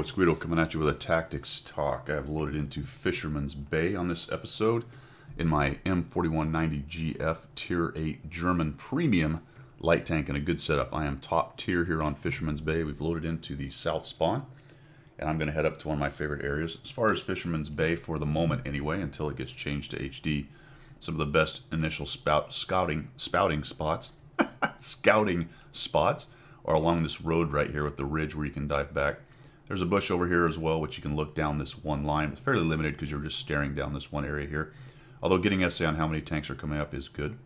it's Guido coming at you with a tactics talk. I've loaded into Fisherman's Bay on this episode in my M41 GF Tier 8 German Premium light tank and a good setup. I am top tier here on Fisherman's Bay. We've loaded into the south spawn, and I'm going to head up to one of my favorite areas. As far as Fisherman's Bay for the moment anyway, until it gets changed to HD, some of the best initial scouting spots scouting spots are along this road right here with the ridge where you can dive back. There's a bush over here as well, which you can look down this one line. It's fairly limited because you're just staring down this one area here. Although getting SA on how many tanks are coming up is good.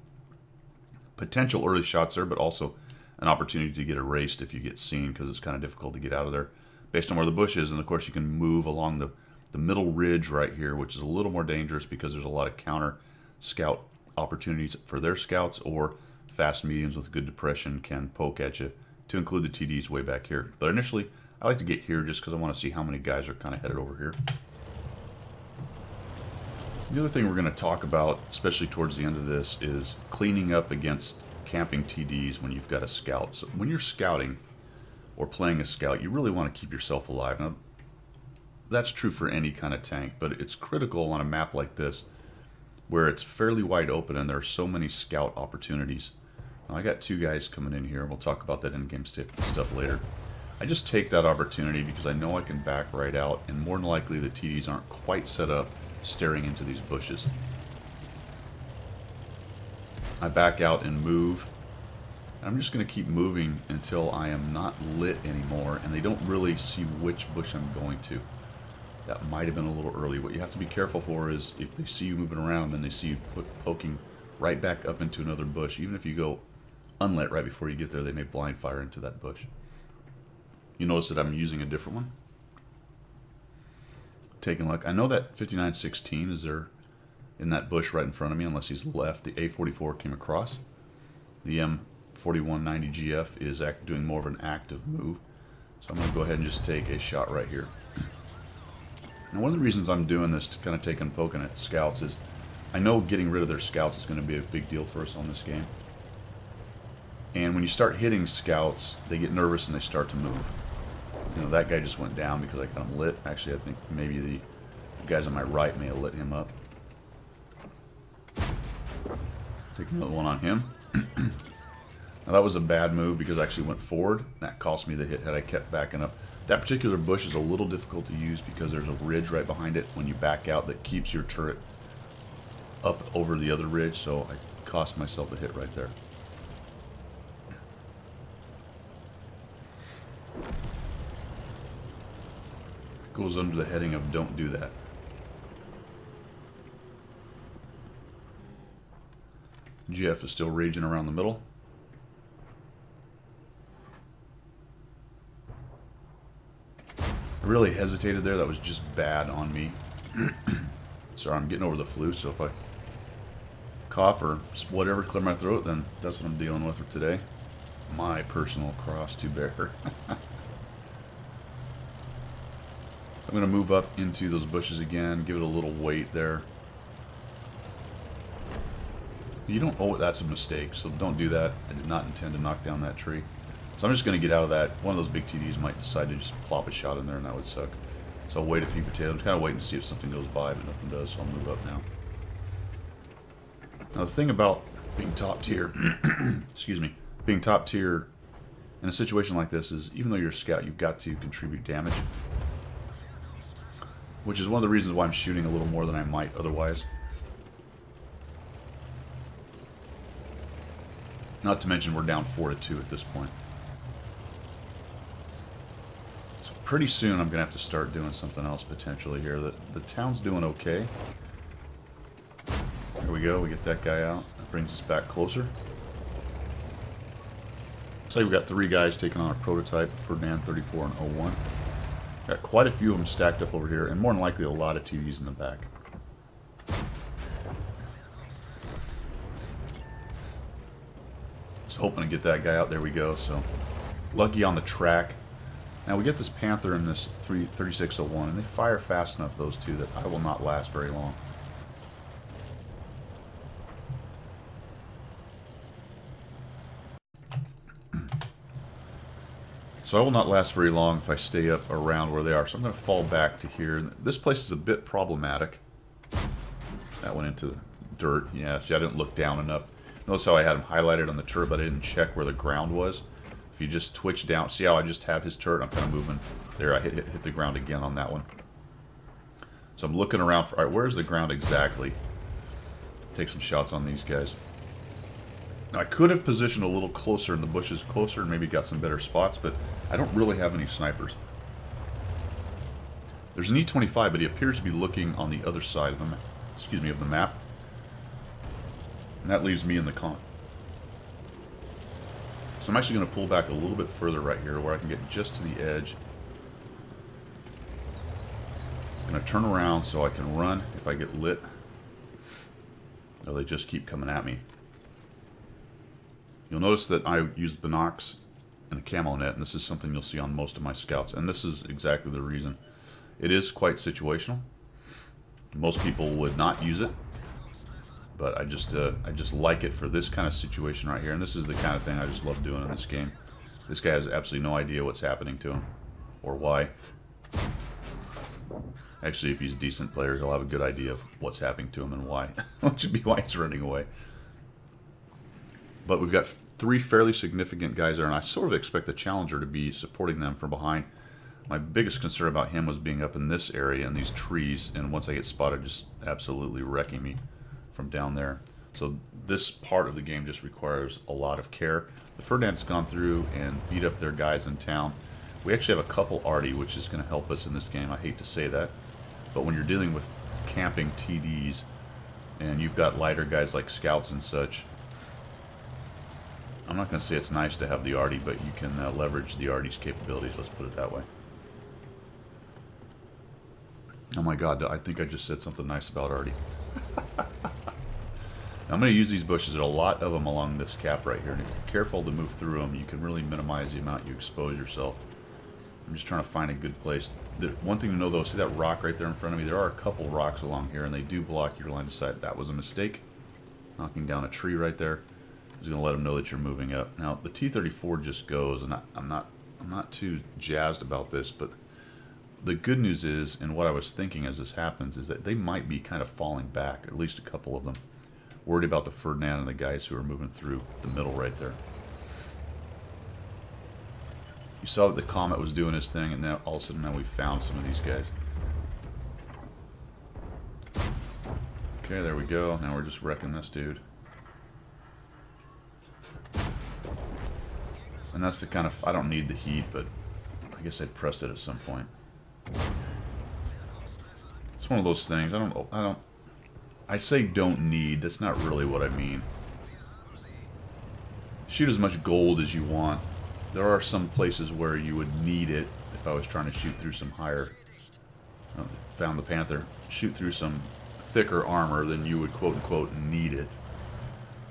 Potential early shots there, but also an opportunity to get erased if you get seen, because it's kind of difficult to get out of there based on where the bush is. And of course you can move along the middle ridge right here, which is a little more dangerous because there's a lot of counter scout opportunities for their scouts, or fast mediums with good depression can poke at you, to include the TDs way back here. But initially, I like to get here just because I want to see how many guys are kind of headed over here. The other thing we're going to talk about, especially towards the end of this, is cleaning up against camping TDs when you've got a scout. So when you're scouting or playing a scout, you really want to keep yourself alive. Now, that's true for any kind of tank, but it's critical on a map like this where it's fairly wide open and there are so many scout opportunities. Now, I got two guys coming in here. We'll talk about that in-game stuff later. I just take that opportunity because I know I can back right out, and more than likely the TDs aren't quite set up staring into these bushes. I back out and move. I'm just going to keep moving until I am not lit anymore and they don't really see which bush I'm going to. That might have been a little early. What you have to be careful for is if they see you moving around and they see you poking right back up into another bush, even if you go unlit right before you get there, they may blind fire into that bush. You notice that I'm using a different one. Taking a look. I know that 5916 is there in that bush right in front of me, unless he's left. The A44 came across. The M41 GF is doing more of an active move. So I'm going to go ahead and just take a shot right here. Now, one of the reasons I'm doing this to kind of take and poking at scouts is I know getting rid of their scouts is going to be a big deal for us on this game. And when you start hitting scouts, they get nervous and they start to move. So, you know, that guy just went down because I got him lit. Actually, I think maybe the guys on my right may have lit him up. Take another one on him. Now, that was a bad move because I actually went forward. That cost me the hit had I kept backing up. That particular bush is a little difficult to use because there's a ridge right behind it when you back out that keeps your turret up over the other ridge, so I cost myself a hit right there. It goes under the heading of don't do that. GF is still raging around the middle. I really hesitated there. That was just bad on me. Sorry, I'm getting over the flu, so if I cough or whatever clear my throat, then that's what I'm dealing with for today. My personal cross to bear. I'm going to move up into those bushes again, give it a little weight there. You don't, oh, that's a mistake, so don't do that. I did not intend to knock down that tree. So I'm just going to get out of that. One of those big TDs might decide to just plop a shot in there, and that would suck. So I'll wait a few potatoes. I'm kind of waiting to see if something goes by, but nothing does, so I'll move up now. Now the thing about being top tier, excuse me, being top tier in a situation like this is, even though you're a scout, you've got to contribute damage. Which is one of the reasons why I'm shooting a little more than I might otherwise. Not to mention we're down 4-2 at this point. So pretty soon I'm going to have to start doing something else potentially here. The town's doing okay. There we go. We get that guy out. That brings us back closer. Looks like we've got 3 guys taking on a prototype, Ferdinand 34 and 01. Got quite a few of them stacked up over here, and more than likely a lot of TVs in the back. Just hoping to get that guy out. There we go. So lucky on the track. Now we get this Panther and this 3601, and they fire fast enough, those two, that I will not last very long. So I will not last very long if I stay up around where they are. So I'm going to fall back to here. This place is a bit problematic. That went into the dirt. Yeah, see, I didn't look down enough. Notice how I had him highlighted on the turret, but I didn't check where the ground was. If you just twitch down, see how I just have his turret? I'm kind of moving. There, I hit the ground again on that one. So I'm looking around for, all right, where's the ground exactly? Take some shots on these guys. Now, I could have positioned a little closer in the bushes, closer, and maybe got some better spots, but I don't really have any snipers. There's an E-25, but he appears to be looking on the other side of the map. Excuse me, of the map. And that leaves me in the con. So I'm actually going to pull back a little bit further right here where I can get just to the edge. I'm going to turn around so I can run if I get lit. Oh, they just keep coming at me. You'll notice that I use binocs and a camo net, and this is something you'll see on most of my scouts. And this is exactly the reason. It is quite situational. Most people would not use it, but I just like it for this kind of situation right here. And this is the kind of thing I just love doing in this game. This guy has absolutely no idea what's happening to him or why. Actually, if he's a decent player, he'll have a good idea of what's happening to him and why. Which would be why he's running away. But we've got 3 fairly significant guys there, and I sort of expect the Challenger to be supporting them from behind. My biggest concern about him was being up in this area in these trees, and once I get spotted, just absolutely wrecking me from down there. So this part of the game just requires a lot of care. The Ferdinand's gone through and beat up their guys in town. We actually have a couple arty, which is going to help us in this game. I hate to say that, but when you're dealing with camping TDs and you've got lighter guys like scouts and such, I'm not going to say it's nice to have the arty, but you can leverage the arty's capabilities, let's put it that way. Oh my god, I think I just said something nice about arty. I'm going to use these bushes. There's a lot of them along this cap right here, and if you're careful to move through them, you can really minimize the amount you expose yourself. I'm just trying to find a good place. One thing to know though, see that rock right there in front of me? There are a couple rocks along here, and they do block your line of sight. That was a mistake. Knocking down a tree right there. I was going to let them know that you're moving up. Now, the T-34 just goes, and I'm not too jazzed about this, but the good news is, and what I was thinking as this happens, is that they might be kind of falling back, at least a couple of them. Worried about the Ferdinand and the guys who are moving through the middle right there. You saw that the Comet was doing his thing, and now all of a sudden now we found some of these guys. Okay, there we go. Now we're just wrecking this dude. And that's the kind of, I don't need the heat, but I guess I'd pressed it at some point. It's one of those things, I say don't need, that's not really what I mean. Shoot as much gold as you want. There are some places where you would need it if I was trying to shoot through some higher, found the Panther, shoot through some thicker armor, then you would quote-unquote need it.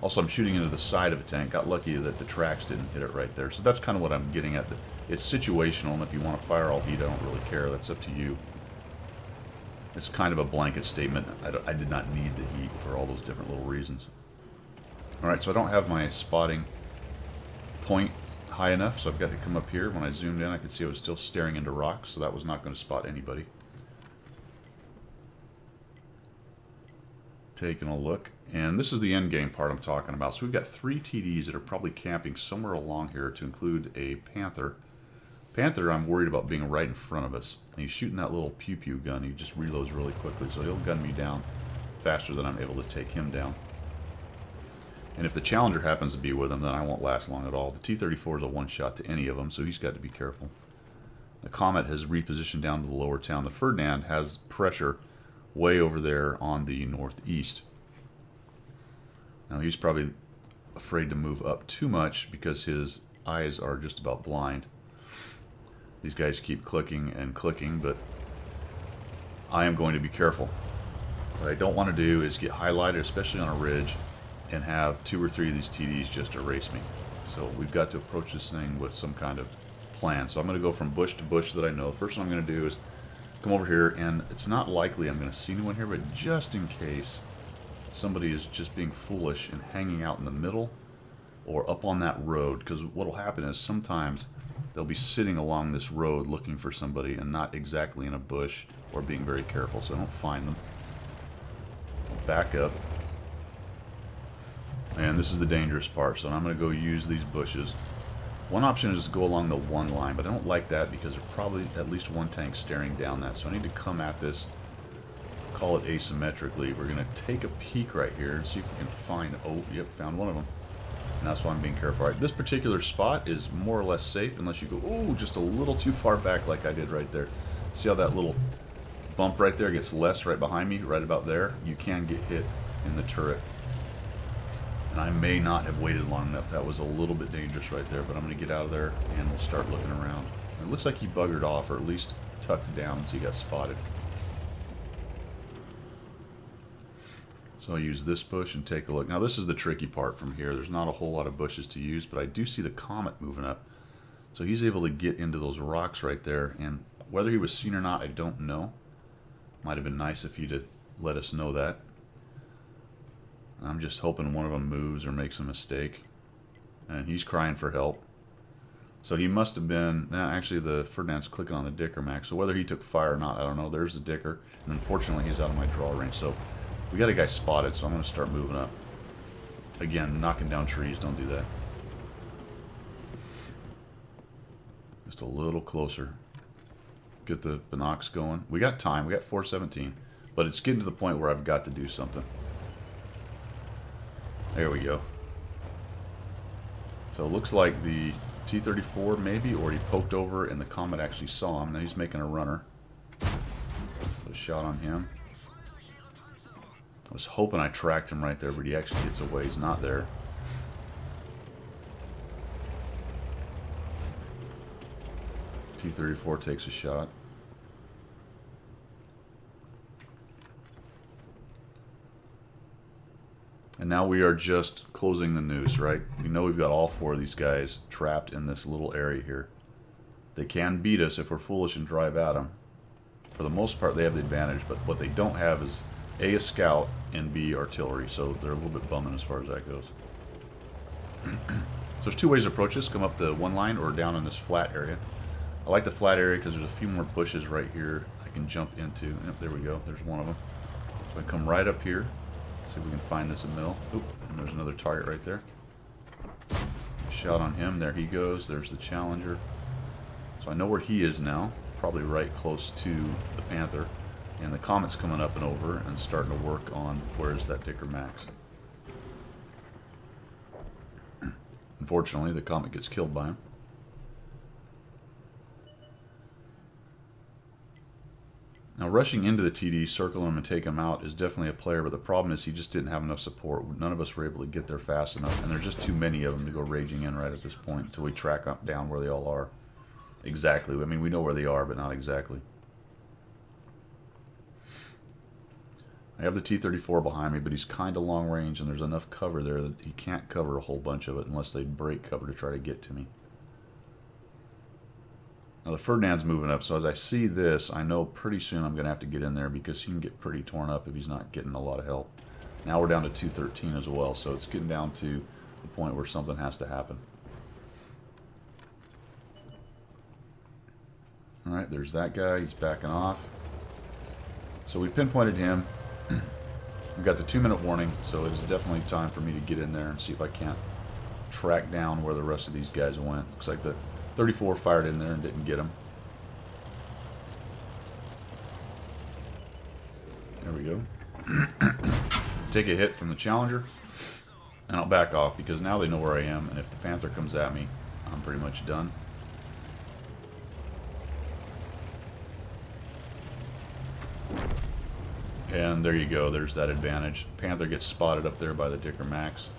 Also, I'm shooting into the side of a tank. Got lucky that the tracks didn't hit it right there. So that's kind of what I'm getting at. It's situational, and if you want to fire all heat, I don't really care. That's up to you. It's kind of a blanket statement. I did not need the heat for all those different little reasons. Alright, so I don't have my spotting point high enough, so I've got to come up here. When I zoomed in, I could see I was still staring into rocks, so that was not going to spot anybody. Taking a look. And this is the end game part I'm talking about. So we've got 3 TDs that are probably camping somewhere along here, to include a Panther. Panther, I'm worried about being right in front of us. And he's shooting that little pew-pew gun. He just reloads really quickly, so he'll gun me down faster than I'm able to take him down. And if the Challenger happens to be with him, then I won't last long at all. The T-34 is a one-shot to any of them, so he's got to be careful. The Comet has repositioned down to the lower town. The Ferdinand has pressure way over there on the northeast. Now he's probably afraid to move up too much because his eyes are just about blind. These guys keep clicking and clicking, but I am going to be careful. What I don't want to do is get highlighted, especially on a ridge, and have 2 or 3 of these TDs just erase me. So we've got to approach this thing with some kind of plan. So I'm going to go from bush to bush that I know. The first one I'm going to do is come over here, and it's not likely I'm going to see anyone here, but just in case somebody is just being foolish and hanging out in the middle or up on that road, because what will happen is sometimes they'll be sitting along this road looking for somebody and not exactly in a bush or being very careful, so I don't find them. I'll back up. And this is the dangerous part, so I'm going to go use these bushes. One option is to go along the one line, but I don't like that because there's probably at least one tank staring down that, so I need to come at this, call it asymmetrically. We're going to take a peek right here and see if we can find, oh, yep, found one of them. And that's why I'm being careful. All right, this particular spot is more or less safe unless you go, oh, just a little too far back like I did right there. See how that little bump right there gets less right behind me, right about there? You can get hit in the turret. And I may not have waited long enough. That was a little bit dangerous right there, but I'm going to get out of there and we'll start looking around. It looks like he buggered off, or at least tucked down until he got spotted. So I'll use this bush and take a look. Now this is the tricky part from here. There's not a whole lot of bushes to use, but I do see the Comet moving up. So he's able to get into those rocks right there, and whether he was seen or not, I don't know. Might have been nice if he'd have let us know that. I'm just hoping one of them moves or makes a mistake. And he's crying for help. So he must have been... Now, actually, the Ferdinand's clicking on the Dicker Max. So whether he took fire or not, I don't know. There's the Dicker. And unfortunately, he's out of my draw range. So we got a guy spotted, so I'm going to start moving up. Again, knocking down trees. Don't do that. Just a little closer. Get the binocs going. We got time. We got 4:17. But it's getting to the point where I've got to do something. There we go. So it looks like the T-34 maybe, or he poked over and the Comet actually saw him. Now he's making a runner. Put a shot on him. I was hoping I tracked him right there, but he actually gets away. He's not there. T-34 takes a shot. And now we are just closing the noose, right? We know we've got all four of these guys trapped in this little area here. They can beat us if we're foolish and drive at them. For the most part, they have the advantage, but what they don't have is A, a scout, and B, artillery. So they're a little bit bumming as far as that goes. So there's two ways to approach this. Come up the one line or down in this flat area. I like the flat area because there's a few more bushes right here I can jump into. Yep, there we go. There's one of them. So I come right up here. See if we can find this a mill. Oop, and there's another target right there. Shot on him. There he goes. There's the Challenger. So I know where he is now. Probably right close to the Panther. And the Comet's coming up and over and starting to work on where is that Dicker Max. Unfortunately, the Comet gets killed by him. Now, rushing into the TD, circling him and taking him out is definitely a player, but the problem is he just didn't have enough support. None of us were able to get there fast enough, and there's just too many of them to go raging in right at this point until we track up down where they all are. Exactly. I mean, we know where they are, but not exactly. I have the T-34 behind me, but he's kind of long range, and there's enough cover there that he can't cover a whole bunch of it unless they break cover to try to get to me. Now the Ferdinand's moving up, so as I see this, I know pretty soon I'm going to have to get in there because he can get pretty torn up if he's not getting a lot of help. Now we're down to 213 as well, so it's getting down to the point where something has to happen. Alright, there's that guy. He's backing off. So we pinpointed him. We've got the 2-minute warning, so it is definitely time for me to get in there and see if I can't track down where the rest of these guys went. Looks like the 34 fired in there and didn't get him. There we go. Take a hit from the Challenger, and I'll back off because now they know where I am, and if the Panther comes at me, I'm pretty much done. And there you go, there's that advantage. Panther gets spotted up there by the Dicker Max.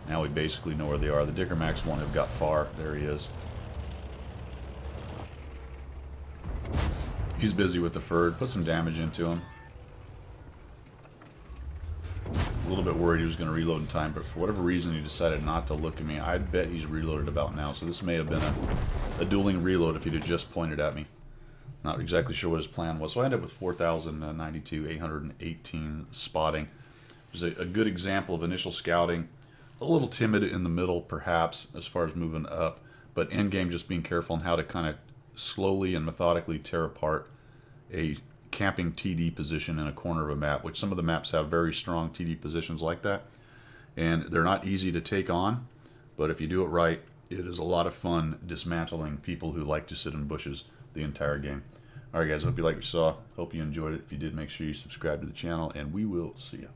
Now we basically know where they are. The Dicker Max won't have got far. There he is. He's busy with the Ferd. Put some damage into him. A little bit worried he was going to reload in time, but for whatever reason he decided not to look at me. I'd bet he's reloaded about now, so this may have been a dueling reload if he'd have just pointed at me. Not exactly sure what his plan was. So I ended up with 4,092, 818 spotting. It was a good example of initial scouting. A little timid in the middle, perhaps, as far as moving up. But end game, just being careful on how to kind of slowly and methodically tear apart a camping TD position in a corner of a map, which some of the maps have very strong TD positions like that. And they're not easy to take on, but if you do it right, it is a lot of fun dismantling people who like to sit in bushes the entire game. Alright guys, I hope you liked what you saw. Hope you enjoyed it. If you did, make sure you subscribe to the channel, and we will see you.